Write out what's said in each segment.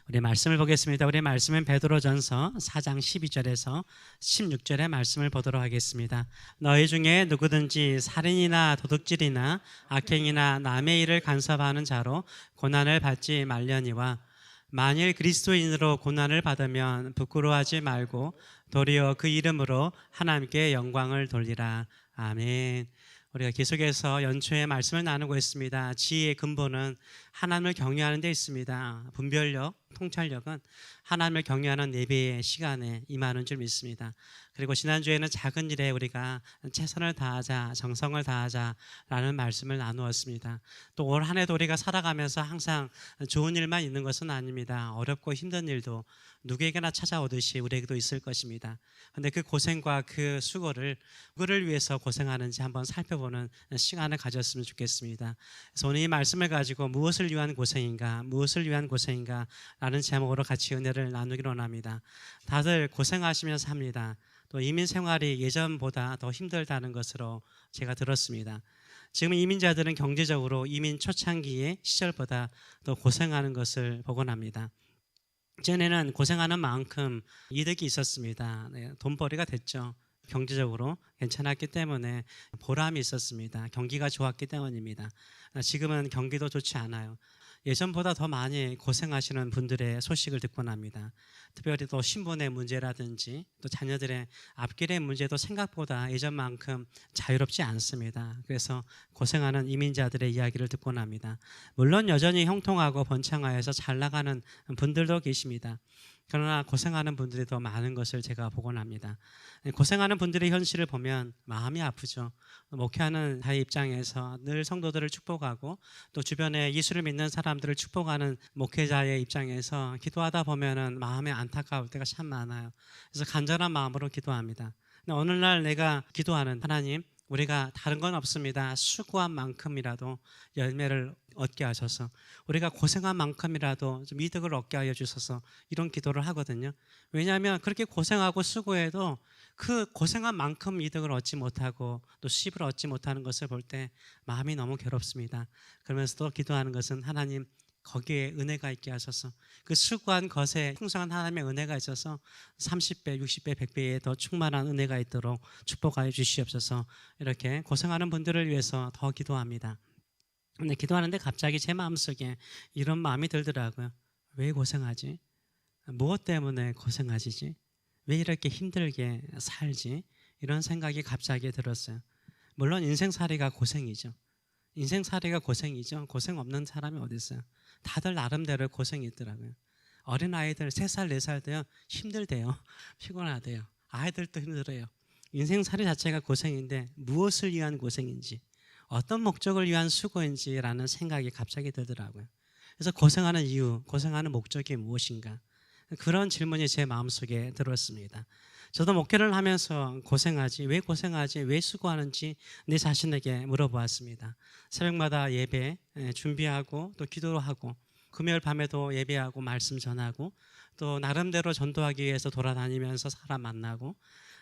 우리 말씀을 보겠습니다. 우리 말씀은 베드로전서 4장 12절에서 16절의 말씀을 보도록 하겠습니다. 너희 중에 누구든지 살인이나 도둑질이나 악행이나 남의 일을 간섭하는 자로 고난을 받지 말려니와 만일 그리스도인으로 고난을 받으면 부끄러워하지 말고 도리어 그 이름으로 하나님께 영광을 돌리라. 아멘. 우리가 계속해서 연초에 말씀을 나누고 있습니다. 지혜의 근본은 하나님을 경외하는 데 있습니다. 분별력, 통찰력은 하나님을 경외하는 예배의 시간에 임하는 줄 믿습니다. 그리고 지난주에는 작은 일에 우리가 최선을 다하자, 정성을 다하자라는 말씀을 나누었습니다. 또 올 한 해도 우리가 살아가면서 항상 좋은 일만 있는 것은 아닙니다. 어렵고 힘든 일도 누구에게나 찾아오듯이 우리에게도 있을 것입니다. 그런데 그 고생과 그 수고를 누구를 위해서 고생하는지 한번 살펴보는 시간을 가졌으면 좋겠습니다. 그래서 오늘 이 말씀을 가지고 무엇을 위한 고생인가, 무엇을 위한 고생인가 라는 제목으로 같이 은혜를 나누기로 합니다. 다들 고생하시면서 삽니다. 또 이민 생활이 예전보다 더 힘들다는 것으로 제가 들었습니다. 지금 이민자들은 경제적으로 이민 초창기의 시절보다 더 고생하는 것을 보곤 합니다. 전에는 고생하는 만큼 이득이 있었습니다. 돈벌이가 됐죠. 경제적으로 괜찮았기 때문에 보람이 있었습니다. 경기가 좋았기 때문입니다. 지금은 경기도 좋지 않아요. 예전보다 더 많이 고생하시는 분들의 소식을 듣곤 합니다. 특별히 또 신분의 문제라든지 또 자녀들의 앞길의 문제도 생각보다 예전만큼 자유롭지 않습니다. 그래서 고생하는 이민자들의 이야기를 듣곤 합니다. 물론 여전히 형통하고 번창하여서 잘 나가는 분들도 계십니다. 그러나 고생하는 분들이 더 많은 것을 제가 보곤 합니다. 고생하는 분들의 현실을 보면 마음이 아프죠. 목회하는 자의 입장에서 늘 성도들을 축복하고 또 주변에 예수를 믿는 사람들을 축복하는 목회자의 입장에서 기도하다 보면은 마음에 안타까울 때가 참 많아요. 그래서 간절한 마음으로 기도합니다. 근데 어느 날 내가 기도하는 하나님, 우리가 다른 건 없습니다. 수고한 만큼이라도 열매를 얻게 하셔서 우리가 고생한 만큼이라도 좀 이득을 얻게 하여 주셔서 이런 기도를 하거든요. 왜냐하면 그렇게 고생하고 수고해도 그 고생한 만큼 이득을 얻지 못하고 또 수입을 얻지 못하는 것을 볼 때 마음이 너무 괴롭습니다. 그러면서 또 기도하는 것은 하나님, 거기에 은혜가 있게 하셔서 그 수고한 것에 풍성한 하나님의 은혜가 있어서 30배, 60배, 100배의 더 충만한 은혜가 있도록 축복하여 주시옵소서. 이렇게 고생하는 분들을 위해서 더 기도합니다. 근데 기도하는데 갑자기 제 마음속에 이런 마음이 들더라고요. 왜 고생하지? 무엇 때문에 고생하시지? 왜 이렇게 힘들게 살지? 이런 생각이 갑자기 들었어요. 물론 인생살이가 고생이죠. 인생살이가 고생이죠. 고생 없는 사람이 어디 있어요? 다들 나름대로 고생이 있더라고요. 어린아이들 3살, 4살도요 힘들대요. 피곤하대요. 아이들도 힘들어요. 인생살이 자체가 고생인데 무엇을 위한 고생인지, 어떤 목적을 위한 수고인지라는 생각이 갑자기 들더라고요. 그래서 고생하는 이유, 고생하는 목적이 무엇인가? 그런 질문이 제 마음속에 들었습니다. 저도 목회를 하면서 고생하지, 왜 수고하는지 내 자신에게 물어보았습니다. 새벽마다 예배 준비하고 또 기도를 하고 금요일 밤에도 예배하고 말씀 전하고 또 나름대로 전도하기 위해서 돌아다니면서 사람 만나고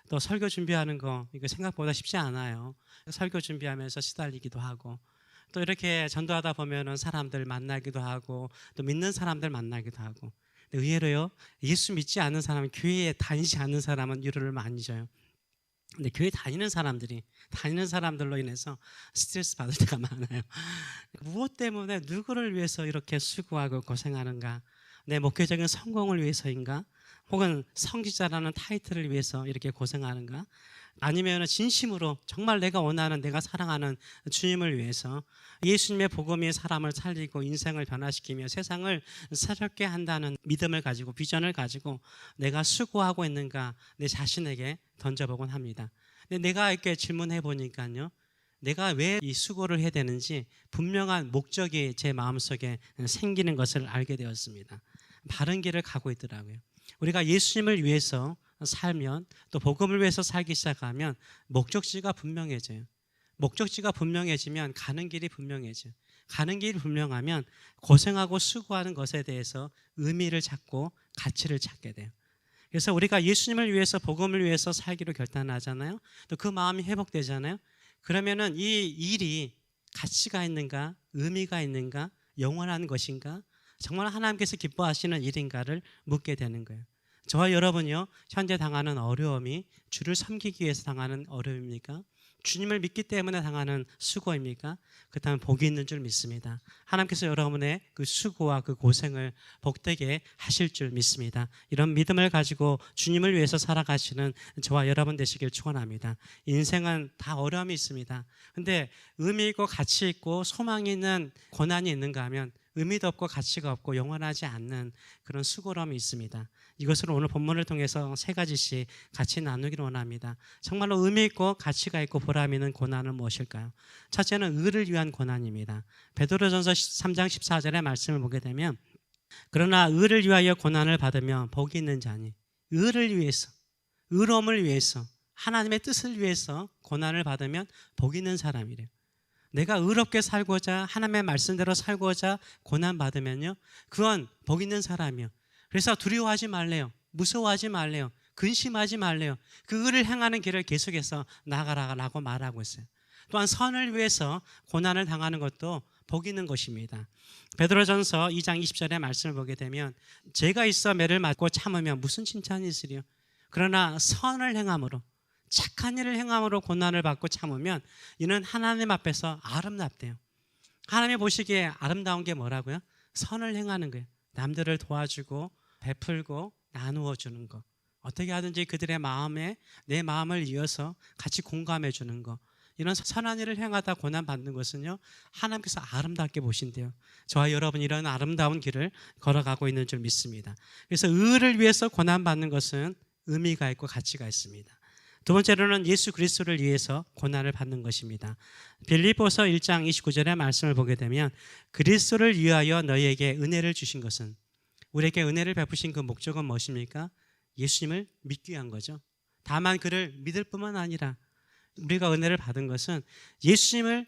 또 설교 준비하는 거 이거 생각보다 쉽지 않아요. 설교 준비하면서 시달리기도 하고 또 이렇게 전도하다 보면은 사람들 만나기도 하고 또 믿는 사람들 만나기도 하고 의외로요, 예수 믿지 않는 사람, 교회에 다니지 않는 사람은 위로를 많이 줘요. 근데 교회 다니는 사람들로 인해서 스트레스 받을 때가 많아요. 무엇 때문에 누구를 위해서 이렇게 수고하고 고생하는가? 내 목회적인 성공을 위해서인가? 혹은 성직자라는 타이틀을 위해서 이렇게 고생하는가? 아니면 진심으로 정말 내가 원하는, 내가 사랑하는 주님을 위해서 예수님의 복음이 사람을 살리고 인생을 변화시키며 세상을 새롭게 한다는 믿음을 가지고 비전을 가지고 내가 수고하고 있는가 내 자신에게 던져보곤 합니다. 근데 내가 이렇게 질문해 보니까요, 내가 왜 이 수고를 해야 되는지 분명한 목적이 제 마음속에 생기는 것을 알게 되었습니다. 바른 길을 가고 있더라고요. 우리가 예수님을 위해서 살면 또 복음을 위해서 살기 시작하면 목적지가 분명해져요. 목적지가 분명해지면 가는 길이 분명해져요. 가는 길이 분명하면 고생하고 수고하는 것에 대해서 의미를 찾고 가치를 찾게 돼요. 그래서 우리가 예수님을 위해서 복음을 위해서 살기로 결단하잖아요. 또 그 마음이 회복되잖아요. 그러면은 이 일이 가치가 있는가, 의미가 있는가, 영원한 것인가, 정말 하나님께서 기뻐하시는 일인가를 묻게 되는 거예요. 저와 여러분이요, 현재 당하는 어려움이 주를 섬기기 위해서 당하는 어려움입니까? 주님을 믿기 때문에 당하는 수고입니까? 그렇다면 복이 있는 줄 믿습니다. 하나님께서 여러분의 그 수고와 그 고생을 복되게 하실 줄 믿습니다. 이런 믿음을 가지고 주님을 위해서 살아가시는 저와 여러분 되시길 축원합니다. 인생은 다 어려움이 있습니다. 근데 의미 있고 가치 있고 소망이 있는 고난이 있는가 하면 의미도 없고 가치가 없고 영원하지 않는 그런 수고로움이 있습니다. 이것을 오늘 본문을 통해서 세 가지씩 같이 나누기를 원합니다. 정말로 의미 있고 가치가 있고 보람 있는 고난은 무엇일까요? 첫째는 의를 위한 고난입니다. 베드로전서 3장 14절의 말씀을 보게 되면 그러나 의를 위하여 고난을 받으면 복이 있는 자니, 의를 위해서, 의로움을 위해서, 하나님의 뜻을 위해서 고난을 받으면 복이 있는 사람이래요. 내가 의롭게 살고자 하나님의 말씀대로 살고자 고난받으면요, 그건 복 있는 사람이요. 그래서 두려워하지 말래요. 무서워하지 말래요. 근심하지 말래요. 그 의를 행하는 길을 계속해서 나가라고 말하고 있어요. 또한 선을 위해서 고난을 당하는 것도 복 있는 것입니다. 베드로전서 2장 20절의 말씀을 보게 되면 죄가 있어 매를 맞고 참으면 무슨 칭찬이 있으리요. 그러나 선을 행함으로, 착한 일을 행함으로 고난을 받고 참으면 이는 하나님 앞에서 아름답대요. 하나님이 보시기에 아름다운 게 뭐라고요? 선을 행하는 거예요. 남들을 도와주고 베풀고 나누어 주는 거. 어떻게 하든지 그들의 마음에 내 마음을 이어서 같이 공감해 주는 거. 이런 선한 일을 행하다 고난 받는 것은요, 하나님께서 아름답게 보신대요. 저와 여러분 이런 아름다운 길을 걸어가고 있는 줄 믿습니다. 그래서 의를 위해서 고난 받는 것은 의미가 있고 가치가 있습니다. 두 번째로는 예수 그리스도를 위해서 고난을 받는 것입니다. 빌립보서 1장 29절의 말씀을 보게 되면 그리스도를 위하여 너희에게 은혜를 주신 것은, 우리에게 은혜를 베푸신 그 목적은 무엇입니까? 예수님을 믿기 위한 거죠. 다만 그를 믿을 뿐만 아니라 우리가 은혜를 받은 것은 예수님을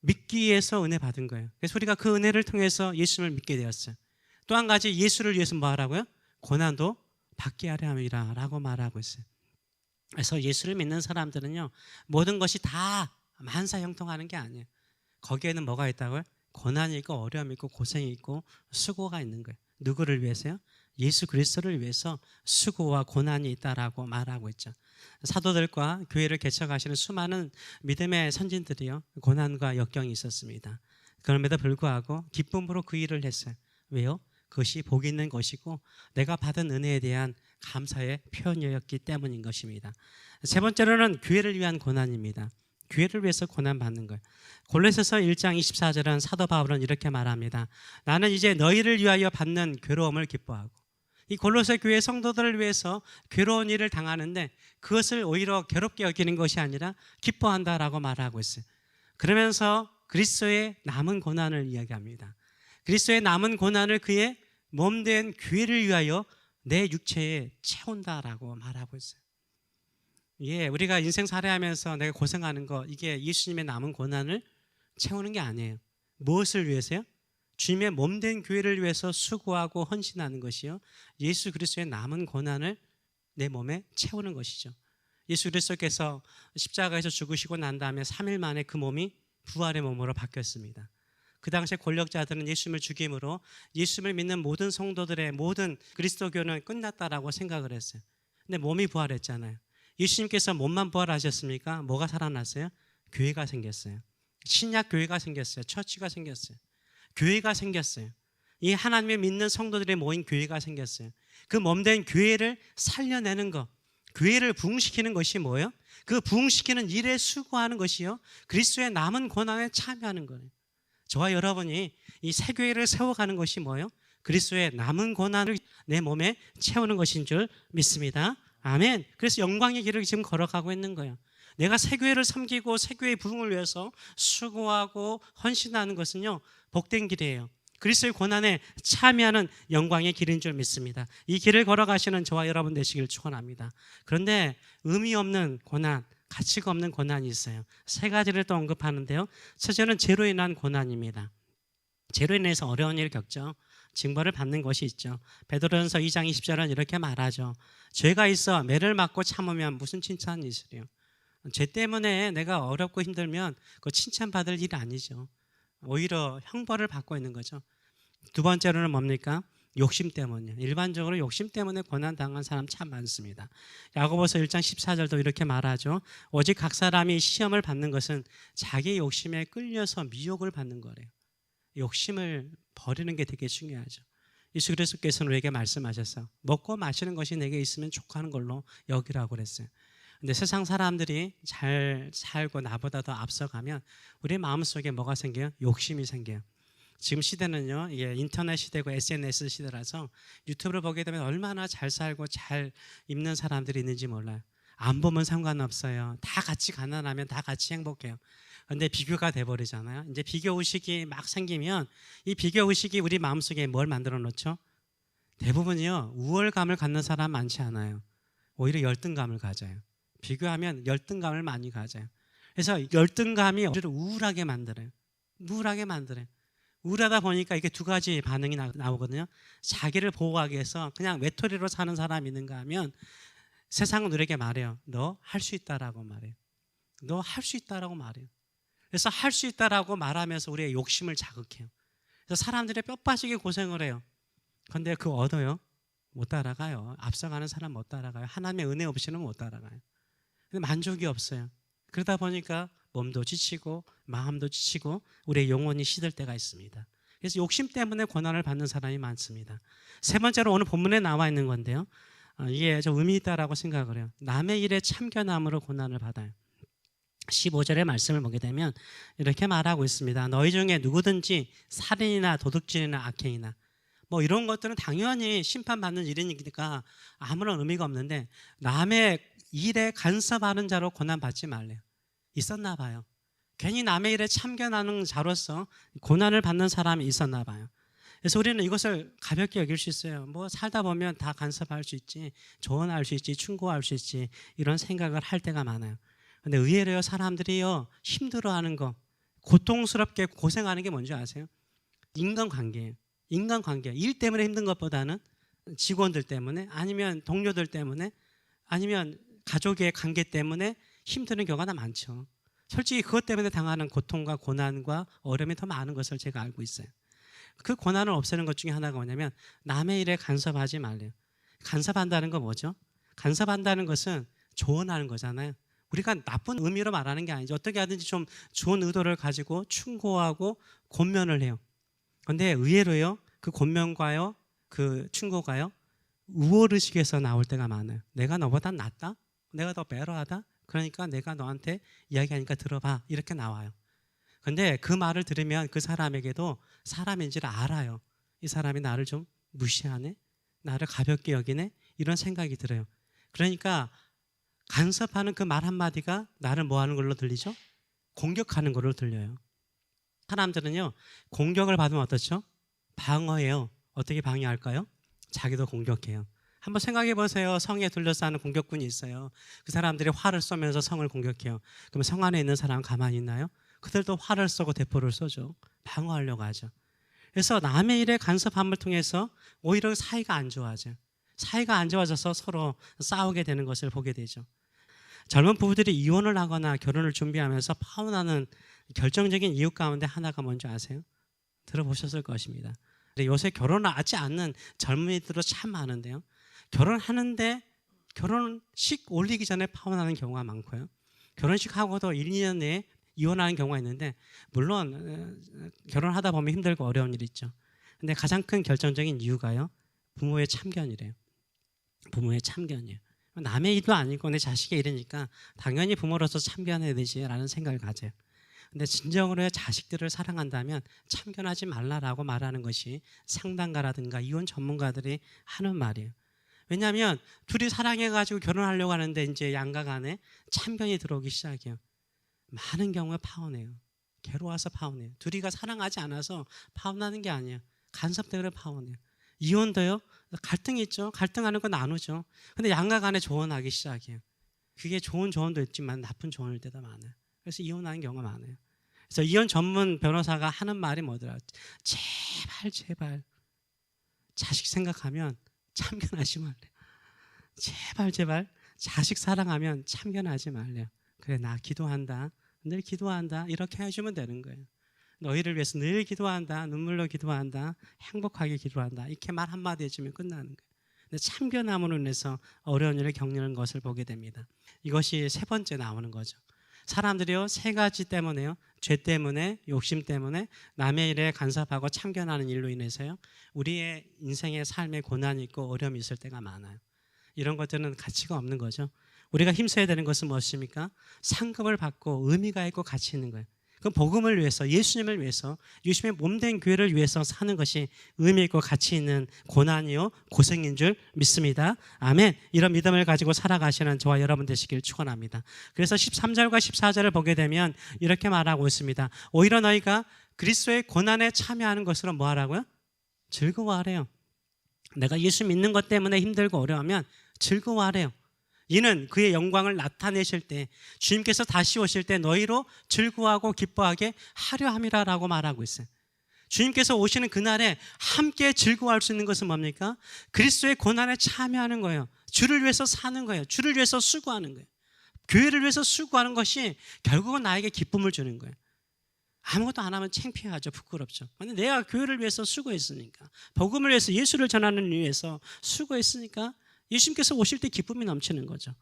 믿기 위해서 은혜 받은 거예요. 그래서 우리가 그 은혜를 통해서 예수님을 믿게 되었어요. 또 한 가지, 예수를 위해서 뭐 하라고요? 고난도 받게 하려 함이라 라고 말하고 있어요. 그래서 예수를 믿는 사람들은요, 모든 것이 다 만사형통하는 게 아니에요. 거기에는 뭐가 있다고요? 고난이 있고 어려움이 있고 고생이 있고 수고가 있는 거예요. 누구를 위해서요? 예수 그리스도를 위해서 수고와 고난이 있다라고 말하고 있죠. 사도들과 교회를 개척하시는 수많은 믿음의 선진들이요, 고난과 역경이 있었습니다. 그럼에도 불구하고 기쁨으로 그 일을 했어요. 왜요? 그것이 복 있는 것이고 내가 받은 은혜에 대한 감사의 표현이었기 때문인 것입니다. 세 번째로는 교회를 위한 고난입니다. 교회를 위해서 고난받는 거예요. 골로새서 1장 24절은 사도 바울은 이렇게 말합니다. 나는 이제 너희를 위하여 받는 괴로움을 기뻐하고, 이 골로새 교회 성도들을 위해서 괴로운 일을 당하는데 그것을 오히려 괴롭게 여기는 것이 아니라 기뻐한다라고 말하고 있어요. 그러면서 그리스도의 남은 고난을 이야기합니다. 그리스도의 남은 고난을 그의 몸된 교회를 위하여 내 육체에 채운다라고 말하고 있어요. 예, 우리가 인생 살아가면서 내가 고생하는 거, 이게 예수님의 남은 고난을 채우는 게 아니에요. 무엇을 위해서요? 주님의 몸된 교회를 위해서 수고하고 헌신하는 것이요, 예수 그리스도의 남은 고난을 내 몸에 채우는 것이죠. 예수 그리스도께서 십자가에서 죽으시고 난 다음에 3일 만에 그 몸이 부활의 몸으로 바뀌었습니다. 그 당시에 권력자들은 예수님을 죽임으로 예수님을 믿는 모든 성도들의 모든 그리스도교는 끝났다라고 생각을 했어요. 근데 몸이 부활했잖아요. 예수님께서 몸만 부활하셨습니까? 뭐가 살아났어요? 교회가 생겼어요. 신약 교회가 생겼어요. 처치가 생겼어요. 교회가 생겼어요. 이 하나님을 믿는 성도들의 모인 교회가 생겼어요. 그 몸된 교회를 살려내는 것, 교회를 부흥시키는 것이 뭐예요? 그 부흥시키는 일에 수고하는 것이요, 그리스도의 남은 고난에 참여하는 거예요. 저와 여러분이 이 새 교회를 세워가는 것이 뭐예요? 그리스도의 남은 고난을 내 몸에 채우는 것인 줄 믿습니다. 아멘. 그래서 영광의 길을 지금 걸어가고 있는 거예요. 내가 새 교회를 섬기고 새 교회의 부흥을 위해서 수고하고 헌신하는 것은요, 복된 길이에요. 그리스도의 고난에 참여하는 영광의 길인 줄 믿습니다. 이 길을 걸어가시는 저와 여러분 되시길 축원합니다. 그런데 의미 없는 고난, 가치가 없는 고난이 있어요. 세 가지를 또 언급하는데요. 첫째는 죄로 인한 고난입니다. 죄로 인해서 어려운 일을 겪죠. 징벌을 받는 것이 있죠. 베드로전서 2장 20절은 이렇게 말하죠. 죄가 있어 매를 맞고 참으면 무슨 칭찬이 있으리요. 죄 때문에 내가 어렵고 힘들면 그거 칭찬받을 일이 아니죠. 오히려 형벌을 받고 있는 거죠. 두 번째로는 뭡니까? 욕심 때문이요. 일반적으로 욕심 때문에 고난 당한 사람 참 많습니다. 야고보서 1장 14절도 이렇게 말하죠. 오직 각 사람이 시험을 받는 것은 자기 욕심에 끌려서 미혹을 받는 거래요. 욕심을 버리는 게 되게 중요하죠. 예수 그리스도께서는 우리에게 말씀하셨어요. 먹고 마시는 것이 내게 있으면 족하는 걸로 여기라고 그랬어요. 근데 세상 사람들이 잘 살고 나보다 더 앞서가면 우리 마음속에 뭐가 생겨요? 욕심이 생겨요. 지금 시대는요, 이게 인터넷 시대고 SNS 시대라서 유튜브를 보게 되면 얼마나 잘 살고 잘 입는 사람들이 있는지 몰라요. 안 보면 상관없어요. 다 같이 가난하면 다 같이 행복해요. 근데 비교가 돼버리잖아요. 이제 비교 의식이 막 생기면 이 비교 의식이 우리 마음속에 뭘 만들어 놓죠? 대부분이요, 우월감을 갖는 사람 많지 않아요. 오히려 열등감을 가져요. 비교하면 열등감을 많이 가져요. 그래서 열등감이 우리를 우울하게 만들어요. 우울하게 만들어요. 우울하다 보니까 이게 두 가지 반응이 나오거든요. 자기를 보호하기 위해서 그냥 외톨이로 사는 사람이 있는가 하면 세상은 우리에게 말해요. 너 할 수 있다라고 말해요. 너 할 수 있다라고 말해요. 그래서 할 수 있다라고 말하면서 우리의 욕심을 자극해요. 그래서 사람들이 뼈 빠지게 고생을 해요. 그런데 그 얻어요? 못 따라가요. 앞서가는 사람 못 따라가요. 하나님의 은혜 없이는 못 따라가요. 근데 만족이 없어요. 그러다 보니까 몸도 지치고 마음도 지치고 우리의 영혼이 시들 때가 있습니다. 그래서 욕심 때문에 고난을 받는 사람이 많습니다. 세 번째로 오늘 본문에 나와 있는 건데요. 이게 좀 의미 있다라고 생각을 해요. 남의 일에 참견함으로 고난을 받아요. 15절의 말씀을 보게 되면 이렇게 말하고 있습니다. 너희 중에 누구든지 살인이나 도둑질이나 악행이나 뭐 이런 것들은 당연히 심판받는 일이니까 아무런 의미가 없는데 남의 일에 간섭하는 자로 고난받지 말래요. 있었나 봐요. 괜히 남의 일에 참견하는 자로서 고난을 받는 사람이 있었나 봐요. 그래서 우리는 이것을 가볍게 여길 수 있어요. 뭐 살다 보면 다 간섭할 수 있지, 조언할 수 있지, 충고할 수 있지 이런 생각을 할 때가 많아요. 근데 의외로요, 사람들이요 힘들어하는 거, 고통스럽게 고생하는 게 뭔지 아세요? 인간관계예요. 인간관계. 일 때문에 힘든 것보다는 직원들 때문에 아니면 동료들 때문에 아니면 가족의 관계 때문에 힘드는 경우가 더 많죠. 솔직히 그것 때문에 당하는 고통과 고난과 어려움이 더 많은 것을 제가 알고 있어요. 그 고난을 없애는 것 중에 하나가 뭐냐면 남의 일에 간섭하지 말래요. 간섭한다는 건 뭐죠? 간섭한다는 것은 조언하는 거잖아요. 우리가 나쁜 의미로 말하는 게 아니죠. 어떻게 하든지 좀 좋은 의도를 가지고 충고하고 권면을 해요. 그런데 의외로요, 그 권면과요, 그 충고가요, 우월의식에서 나올 때가 많아요. 내가 너보다 낫다? 내가 더 베러하다? 그러니까 내가 너한테 이야기하니까 들어봐. 이렇게 나와요. 근데 그 말을 들으면 그 사람에게도 사람인지를 알아요. 이 사람이 나를 좀 무시하네? 나를 가볍게 여기네? 이런 생각이 들어요. 그러니까 간섭하는 그 말 한마디가 나를 뭐 하는 걸로 들리죠? 공격하는 걸로 들려요. 사람들은요, 공격을 받으면 어떻죠? 방어해요. 어떻게 방어할까요? 자기도 공격해요. 한번 생각해 보세요. 성에 둘러싸는 공격군이 있어요. 그 사람들이 활을 쏘면서 성을 공격해요. 그럼 성 안에 있는 사람은 가만히 있나요? 그들도 활을 쏘고 대포를 쏘죠. 방어하려고 하죠. 그래서 남의 일에 간섭함을 통해서 오히려 사이가 안 좋아져요. 사이가 안 좋아져서 서로 싸우게 되는 것을 보게 되죠. 젊은 부부들이 이혼을 하거나 결혼을 준비하면서 파혼하는 결정적인 이유 가운데 하나가 뭔지 아세요? 들어보셨을 것입니다. 요새 결혼을 하지 않는 젊은이들도 참 많은데요. 결혼하는데 결혼식 올리기 전에 파혼하는 경우가 많고요. 결혼식 하고도 1, 2년 내에 이혼하는 경우가 있는데 물론 결혼하다 보면 힘들고 어려운 일이 있죠. 근데 가장 큰 결정적인 이유가요, 부모의 참견이래요. 부모의 참견이에요. 남의 일도 아니고 내 자식의 일이니까 당연히 부모로서 참견해야 되지라는 생각을 가져요. 근데 진정으로 자식들을 사랑한다면 참견하지 말라라고 말하는 것이 상담가라든가 이혼 전문가들이 하는 말이에요. 왜냐하면 둘이 사랑해가지고 결혼하려고 하는데 이제 양가 간에 참견이 들어오기 시작해요. 많은 경우에 파혼해요. 괴로워서 파혼해요. 둘이가 사랑하지 않아서 파혼하는 게 아니에요. 간섭 때문에 파혼해요. 이혼도요, 갈등이 있죠. 갈등하는 건 나누죠. 근데 양가 간에 조언하기 시작해요. 그게 좋은 조언도 있지만 나쁜 조언일 때도 많아요. 그래서 이혼하는 경우가 많아요. 그래서 이혼 전문 변호사가 하는 말이 뭐더라? 제발 자식 생각하면 참견하지 말래요. 제발 자식 사랑하면 참견하지 말래요. 그래, 나 기도한다, 늘 기도한다, 이렇게 해주면 되는 거예요. 너희를 위해서 늘 기도한다. 눈물로 기도한다. 행복하게 기도한다. 이렇게 말 한마디 해주면 끝나는 거예요. 근데 참견함으로 인해서 어려운 일을 겪는 것을 보게 됩니다. 이것이 세 번째 나오는 거죠. 사람들이요, 세 가지 때문에요. 죄 때문에, 욕심 때문에, 남의 일에 간섭하고 참견하는 일로 인해서요, 우리의 인생의 삶에 고난이 있고 어려움이 있을 때가 많아요. 이런 것들은 가치가 없는 거죠. 우리가 힘써야 되는 것은 무엇입니까? 상급을 받고 의미가 있고 가치 있는 거예요. 그 복음을 위해서, 예수님을 위해서, 예수님의 몸된 교회를 위해서 사는 것이 의미 있고 가치 있는 고난이요, 고생인 줄 믿습니다. 아멘. 이런 믿음을 가지고 살아가시는 저와 여러분 되시길 축원합니다. 그래서 13절과 14절을 보게 되면 이렇게 말하고 있습니다. 오히려 너희가 그리스도의 고난에 참여하는 것으로 뭐 하라고요? 즐거워하래요. 내가 예수 믿는 것 때문에 힘들고 어려우면 즐거워하래요. 이는 그의 영광을 나타내실 때, 주님께서 다시 오실 때 너희로 즐거워하고 기뻐하게 하려 함이라라고 말하고 있어요. 주님께서 오시는 그날에 함께 즐거워할 수 있는 것은 뭡니까? 그리스도의 고난에 참여하는 거예요. 주를 위해서 사는 거예요. 주를 위해서 수고하는 거예요. 교회를 위해서 수고하는 것이 결국은 나에게 기쁨을 주는 거예요. 아무것도 안 하면 창피하죠. 부끄럽죠. 근데 내가 교회를 위해서 수고했으니까, 복음을 위해서, 예수를 전하는 일 위해서 수고했으니까 예수님께서 오실 때 기쁨이 넘치는 거죠.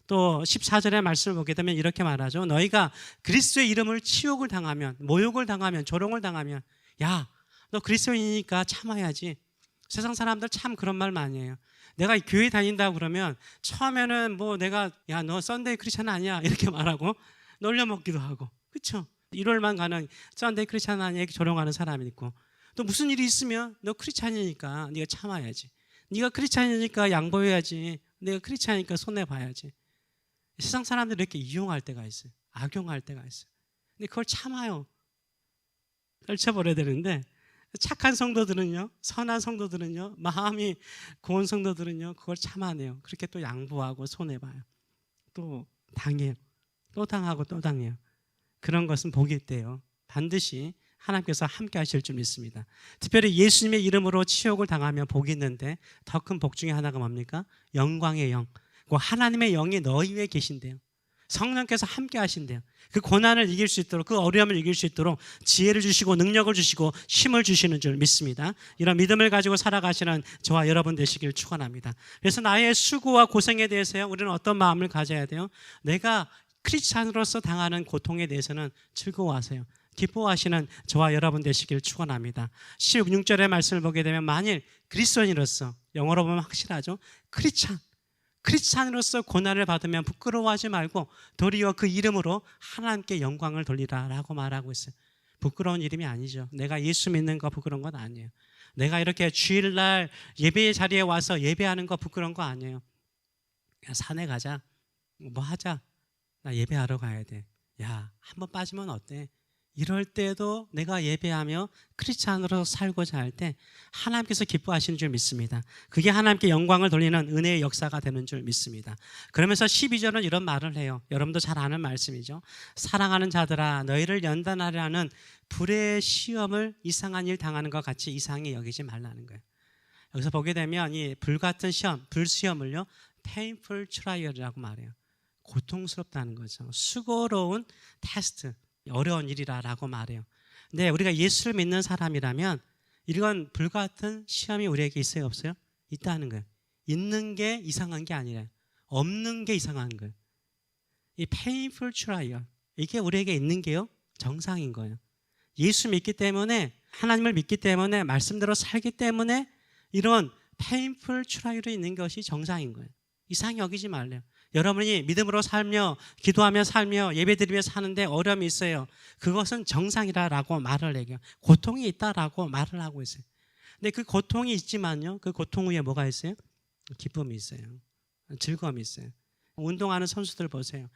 또 14절의 말씀을 보게 되면 이렇게 말하죠. 너희가 그리스도의 이름을 치욕을 당하면, 모욕을 당하면, 조롱을 당하면, 야, 너 그리스도인이니까 참아야지. 세상 사람들 참 그런 말 많이 해요. 내가 교회 다닌다고 그러면 처음에는 뭐 내가, 야, 너 썬데이 크리스찬 아니야, 이렇게 말하고 놀려먹기도 하고, 그렇죠? 1월만 가는 썬데이 크리스찬 아니야, 이렇게 조롱하는 사람이 있고, 또 무슨 일이 있으면 너 크리스찬이니까 네가 참아야지. 네가 크리스찬이니까 양보해야지. 내가 크리스찬이니까 손해봐야지. 세상 사람들이 이렇게 이용할 때가 있어요. 악용할 때가 있어요. 근데 그걸 참아요. 떨쳐버려야 되는데, 착한 성도들은요, 선한 성도들은요, 마음이 고운 성도들은요, 그걸 참아내요. 그렇게 또 양보하고 손해봐요. 또 당해요. 또 당하고 또 당해요. 그런 것은 복일 때요, 반드시 하나님께서 함께 하실 줄 믿습니다. 특별히 예수님의 이름으로 치욕을 당하면 복이 있는데, 더 큰 복 중에 하나가 뭡니까? 영광의 영. 그 하나님의 영이 너희 위에 계신대요. 성령께서 함께 하신대요. 그 고난을 이길 수 있도록, 그 어려움을 이길 수 있도록 지혜를 주시고 능력을 주시고 힘을 주시는 줄 믿습니다. 이런 믿음을 가지고 살아가시는 저와 여러분 되시길 축원합니다. 그래서 나의 수고와 고생에 대해서요, 우리는 어떤 마음을 가져야 돼요? 내가 크리스찬으로서 당하는 고통에 대해서는 즐거워하세요. 기뻐하시는 저와 여러분 되시길 축원합니다. 16절의 말씀을 보게 되면, 만일 그리스도인으로서, 영어로 보면 확실하죠, 크리스찬으로서 고난을 받으면 부끄러워하지 말고 도리어 그 이름으로 하나님께 영광을 돌리라라고 말하고 있어요. 부끄러운 이름이 아니죠. 내가 예수 믿는 거 부끄러운 건 아니에요. 내가 이렇게 주일날 예배의 자리에 와서 예배하는 거 부끄러운 거 아니에요. 야, 산에 가자, 뭐 하자, 나 예배하러 가야 돼. 야, 한번 빠지면 어때? 이럴 때도 내가 예배하며 크리스찬으로 살고자 할 때 하나님께서 기뻐하시는 줄 믿습니다. 그게 하나님께 영광을 돌리는 은혜의 역사가 되는 줄 믿습니다. 그러면서 12절은 이런 말을 해요. 여러분도 잘 아는 말씀이죠. 사랑하는 자들아, 너희를 연단하려는 불의 시험을 이상한 일 당하는 것 같이 이상히 여기지 말라는 거예요. 여기서 보게 되면 이 불같은 시험, 불시험을요, painful trial이라고 말해요. 고통스럽다는 거죠. 수고로운 테스트, 어려운 일이라고 말해요. 근데 우리가 예수를 믿는 사람이라면 이런 불같은 시험이 우리에게 있어요, 없어요? 있다는 거예요. 있는 게 이상한 게 아니라 없는 게 이상한 거예요. 이 painful trial, 이게 우리에게 있는 게요, 정상인 거예요. 예수 믿기 때문에, 하나님을 믿기 때문에, 말씀대로 살기 때문에 이런 painful trial이 있는 것이 정상인 거예요. 이상히 여기지 말래요. 여러분이 믿음으로 살며 기도하며 살며 예배드리며 사는데 어려움이 있어요. 그것은 정상이라고 말을 해요. 고통이 있다라고 말을 하고 있어요. 근데 그 고통이 있지만요, 그 고통 후에 뭐가 있어요? 기쁨이 있어요. 즐거움이 있어요. 운동하는 선수들 보세요.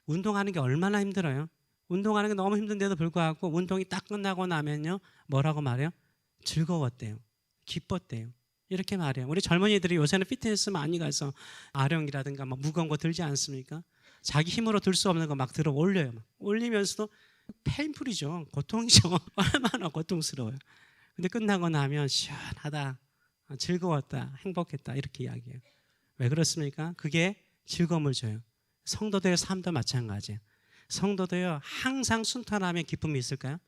운동하는 게 얼마나 힘들어요. 운동하는 게 너무 힘든데도 불구하고 운동이 딱 끝나고 나면요, 뭐라고 말해요? 즐거웠대요. 기뻤대요. 이렇게 말해요. 우리 젊은이들이 요새는 피트니스 많이 가서 아령이라든가 막 무거운 거 들지 않습니까? 자기 힘으로 들 수 없는 거 막 들어 올려요. 막. 올리면서도 페인풀이죠. 고통이죠. 얼마나 고통스러워요. 근데 끝나고 나면 시원하다, 즐거웠다, 행복했다, 이렇게 이야기해요. 왜 그렇습니까? 그게 즐거움을 줘요. 성도들의 삶도 마찬가지예요. 성도도요, 항상 순탄하면 기쁨이 있을까요?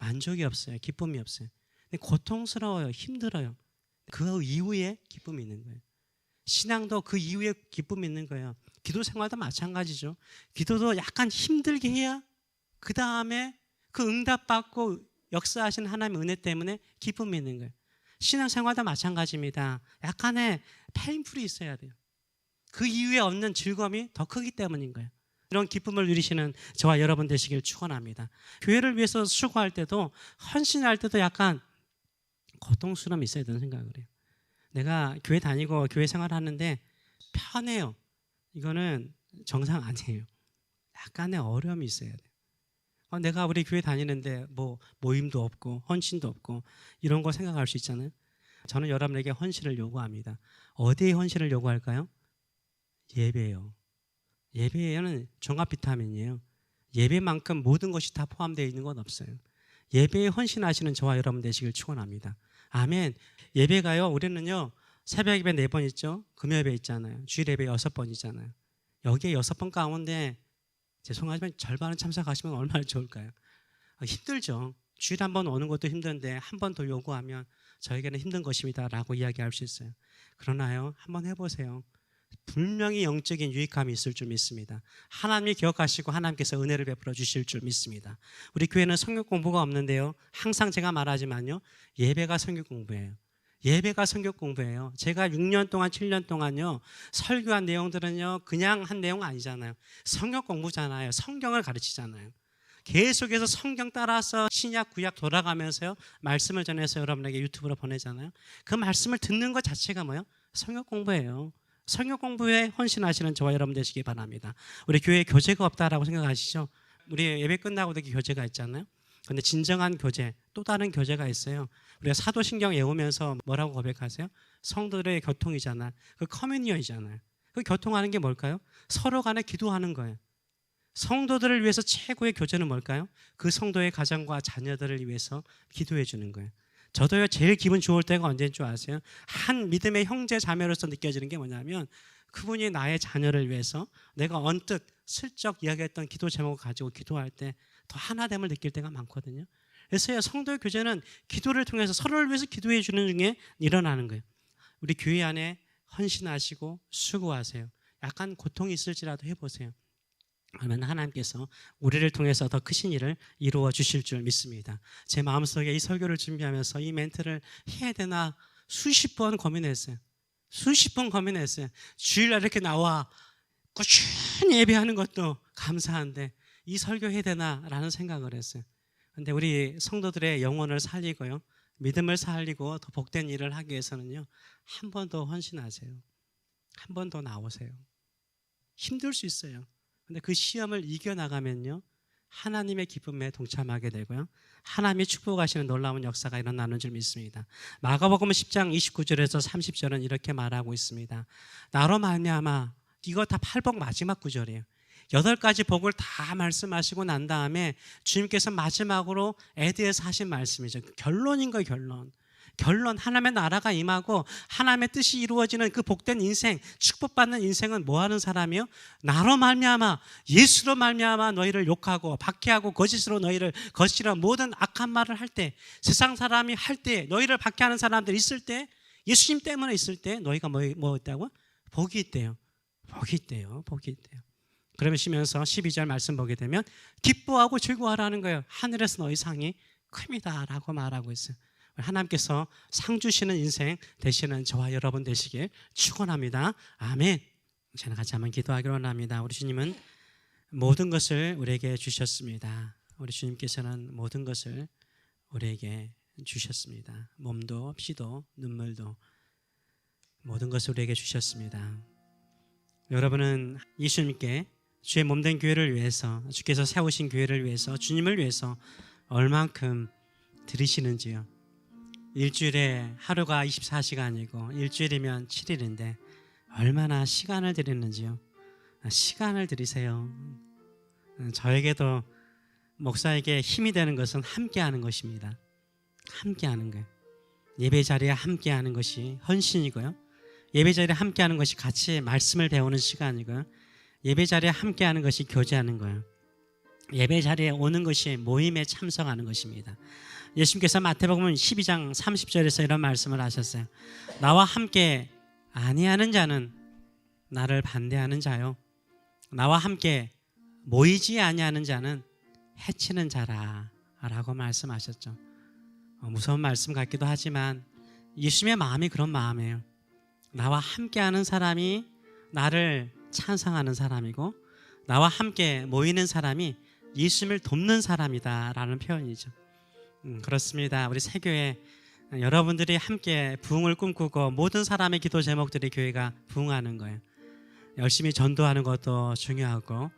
만족이 없어요. 기쁨이 없어요. 근데 고통스러워요. 힘들어요. 그 이후에 기쁨이 있는 거예요. 신앙도 그 이후에 기쁨이 있는 거예요. 기도 생활도 마찬가지죠. 기도도 약간 힘들게 해야 그 다음에 그 응답받고 역사하신 하나님의 은혜 때문에 기쁨이 있는 거예요. 신앙생활도 마찬가지입니다. 약간의 페인풀이 있어야 돼요. 그 이후에 얻는 즐거움이 더 크기 때문인 거예요. 이런 기쁨을 누리시는 저와 여러분 되시길 축원합니다. 교회를 위해서 수고할 때도 헌신할 때도 약간 고통스러움이 있어야 된다는 생각을 해요. 내가 교회 다니고 교회 생활하는데 편해요. 이거는 정상 아니에요. 약간의 어려움이 있어야 돼요. 내가 우리 교회 다니는데 뭐 모임도 없고 헌신도 없고 이런 거 생각할 수 있잖아요. 저는 여러분에게 헌신을 요구합니다. 어디에 헌신을 요구할까요? 예배요. 예배에는 종합 비타민이에요. 예배만큼 모든 것이 다 포함되어 있는 건 없어요. 예배에 헌신하시는 저와 여러분 되시길 축원합니다. 아멘. 예배가요, 우리는요 새벽 예배 4번 있죠. 금요 예배 있잖아요. 주일 예배 6번 있잖아요. 여기에 6번 가운데 죄송하지만 절반은 참석하시면 얼마나 좋을까요? 힘들죠. 주일 한 번 오는 것도 힘든데 한 번 더 요구하면 저에게는 힘든 것입니다 라고 이야기할 수 있어요. 그러나요, 한번 해보세요. 분명히 영적인 유익함이 있을 줄 믿습니다. 하나님이 기억하시고 하나님께서 은혜를 베풀어 주실 줄 믿습니다. 우리 교회는 성경 공부가 없는데요, 항상 제가 말하지만요, 예배가 성경 공부예요. 예배가 성경 공부예요. 제가 6년 동안 7년 동안요 설교한 내용들은요 그냥 한 내용 아니잖아요. 성경 공부잖아요. 성경을 가르치잖아요. 계속해서 성경 따라서 신약 구약 돌아가면서요 말씀을 전해서 여러분에게 유튜브로 보내잖아요. 그 말씀을 듣는 것 자체가 뭐예요? 성경 공부예요. 성경 공부에 헌신하시는 저와 여러분 되시기 바랍니다. 우리 교회에 교재가 없다라고 생각하시죠? 우리 예배 끝나고도 이렇게 교재가 있잖아요. 근데 진정한 교재, 또 다른 교재가 있어요. 우리가 사도신경 외우면서 뭐라고 고백하세요? 성도들의 교통이잖아. 그 커뮤니언이잖아요. 그 교통하는 게 뭘까요? 서로 간에 기도하는 거예요. 성도들을 위해서 최고의 교제는 뭘까요? 그 성도의 가정과 자녀들을 위해서 기도해 주는 거예요. 저도요 제일 기분 좋을 때가 언제인 줄 아세요? 한 믿음의 형제 자매로서 느껴지는 게 뭐냐면 그분이 나의 자녀를 위해서 내가 언뜻 슬쩍 이야기했던 기도 제목을 가지고 기도할 때 더 하나됨을 느낄 때가 많거든요. 그래서 성도의 교제는 기도를 통해서 서로를 위해서 기도해 주는 중에 일어나는 거예요. 우리 교회 안에 헌신하시고 수고하세요. 약간 고통이 있을지라도 해보세요. 그러면 하나님께서 우리를 통해서 더 크신 일을 이루어 주실 줄 믿습니다. 제 마음속에 이 설교를 준비하면서 이 멘트를 해야 되나 수십 번 고민했어요. 수십 번 고민했어요. 주일날 이렇게 나와 꾸준히 예배하는 것도 감사한데 이 설교 해야 되나라는 생각을 했어요. 그런데 우리 성도들의 영혼을 살리고요, 믿음을 살리고 더 복된 일을 하기 위해서는요, 한 번 더 헌신하세요. 한 번 더 나오세요. 힘들 수 있어요. 근데 그 시험을 이겨나가면요 하나님의 기쁨에 동참하게 되고요, 하나님이 축복하시는 놀라운 역사가 일어나는 줄 믿습니다. 마가복음 10장 29절에서 30절은 이렇게 말하고 있습니다. 나로 말미암아, 이거 다 팔복 마지막 구절이에요. 8가지 복을 다 말씀하시고 난 다음에 주님께서 마지막으로 에드에서 하신 말씀이죠. 결론인 거예요. 결론. 하나님의 나라가 임하고 하나님의 뜻이 이루어지는 그 복된 인생, 축복받는 인생은 뭐 하는 사람이요? 나로 말미암아, 예수로 말미암아 너희를 욕하고 박해하고 거짓으로 너희를 거짓이라 모든 악한 말을 할 때, 세상 사람이 할 때, 너희를 박해하는 사람들 있을 때, 예수님 때문에 있을 때 너희가 뭐 있다고? 복이 있대요. 복이 있대요. 그러시면서 12절 말씀 보게 되면 기뻐하고 즐거워하라는 거예요. 하늘에서 너희 상이 큽니다 라고 말하고 있어요. 하나님께서 상 주시는 인생 되시는 저와 여러분 되시길 축원합니다. 아멘. 저는 같이 한번 기도하기로 합니다. 우리 주님은 모든 것을 우리에게 주셨습니다. 우리 주님께서는 모든 것을 우리에게 주셨습니다. 몸도 피도 눈물도 모든 것을 우리에게 주셨습니다. 여러분은 예수님께 주의 몸된 교회를 위해서, 주께서 세우신 교회를 위해서, 주님을 위해서 얼만큼 드리시는지요? 일주일에 하루가 24시간이고 일주일이면 7일인데 얼마나 시간을 드리는지요? 시간을 드리세요. 저에게도 목사에게 힘이 되는 것은 함께하는 것입니다. 함께하는 거예요. 예배 자리에 함께하는 것이 헌신이고요, 예배 자리에 함께하는 것이 같이 말씀을 배우는 시간이고요, 예배 자리에 함께하는 것이 교제하는 거예요. 예배 자리에 오는 것이 모임에 참석하는 것입니다. 예수님께서 마태복음 12장 30절에서 이런 말씀을 하셨어요. 나와 함께 아니하는 자는 나를 반대하는 자요, 나와 함께 모이지 아니하는 자는 해치는 자라 라고 말씀하셨죠. 무서운 말씀 같기도 하지만 예수님의 마음이 그런 마음이에요. 나와 함께하는 사람이 나를 찬송하는 사람이고, 나와 함께 모이는 사람이 예수님을 돕는 사람이다 라는 표현이죠. 그렇습니다. 우리 새교회 여러분들이 함께 부흥을 꿈꾸고 모든 사람의 기도 제목들이 교회가 부흥하는 거예요. 열심히 전도하는 것도 중요하고,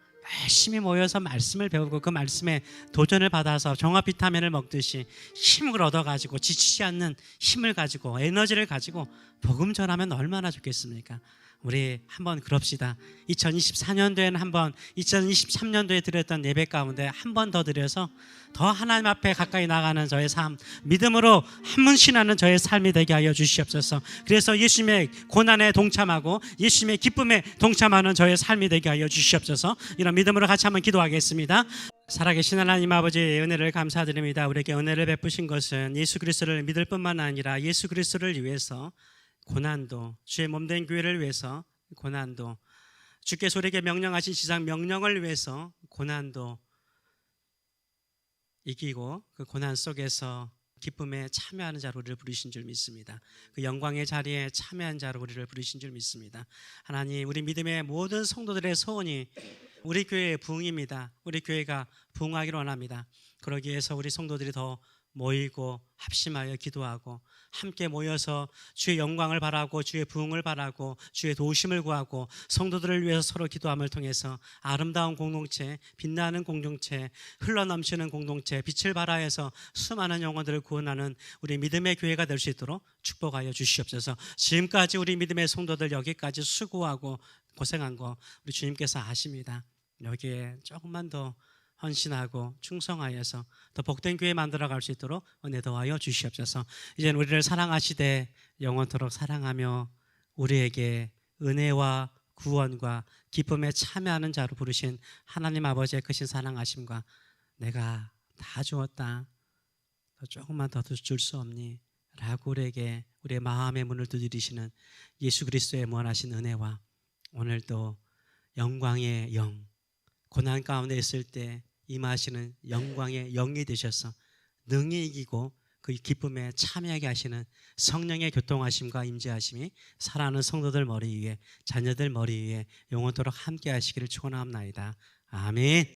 열심히 모여서 말씀을 배우고 그 말씀에 도전을 받아서 종합 비타민을 먹듯이 힘을 얻어가지고 지치지 않는 힘을 가지고 에너지를 가지고 복음 전하면 얼마나 좋겠습니까? 우리 한번 그럽시다. 2024년도에는 한번 2023년도에 드렸던 예배 가운데 한 번 더 드려서 더 하나님 앞에 가까이 나가는 저의 삶, 믿음으로 한문신하는 저의 삶이 되게 하여 주시옵소서. 그래서 예수님의 고난에 동참하고 예수님의 기쁨에 동참하는 저의 삶이 되게 하여 주시옵소서. 이런 믿음으로 같이 한번 기도하겠습니다. 살아계신 하나님 아버지의 은혜를 감사드립니다. 우리에게 은혜를 베푸신 것은 예수 그리스도를 믿을 뿐만 아니라 예수 그리스도를 위해서 고난도, 주의 몸된 교회를 위해서 고난도, 주께서 우리에게 명령하신 지상 명령을 위해서 고난도 이기고 그 고난 속에서 기쁨에 참여하는 자로 우리를 부르신 줄 믿습니다. 그 영광의 자리에 참여한 자로 우리를 부르신 줄 믿습니다. 하나님, 우리 믿음의 모든 성도들의 소원이 우리 교회의 부흥입니다. 우리 교회가 부흥하기를 원합니다. 그러기 위해서 우리 성도들이 더 모이고 합심하여 기도하고 함께 모여서 주의 영광을 바라고 주의 부흥을 바라고 주의 도우심을 구하고 성도들을 위해서 서로 기도함을 통해서 아름다운 공동체, 빛나는 공동체, 흘러넘치는 공동체, 빛을 발하여서 수많은 영혼들을 구원하는 우리 믿음의 교회가 될 수 있도록 축복하여 주시옵소서. 지금까지 우리 믿음의 성도들 여기까지 수고하고 고생한 거 우리 주님께서 아십니다. 여기에 조금만 더 헌신하고 충성하여서 더 복된 교회 만들어갈 수 있도록 은혜 더하여 주시옵소서. 이제는 우리를 사랑하시되 영원토록 사랑하며 우리에게 은혜와 구원과 기쁨에 참여하는 자로 부르신 하나님 아버지의 크신 사랑하심과 내가 다 주었다, 더 조금만 더 줄 수 없니? 라고 우리에게 우리의 마음의 문을 두드리시는 예수 그리스도의 무한하신 은혜와 오늘도 영광의 영, 고난 가운데 있을 때 임하시는 영광의 영이 되셔서 능히 이기고 그 기쁨에 참여하게 하시는 성령의 교통하심과 임재하심이 사랑하는 성도들 머리 위에, 자녀들 머리 위에 영원토록 함께 하시기를 축원합니다. 아멘.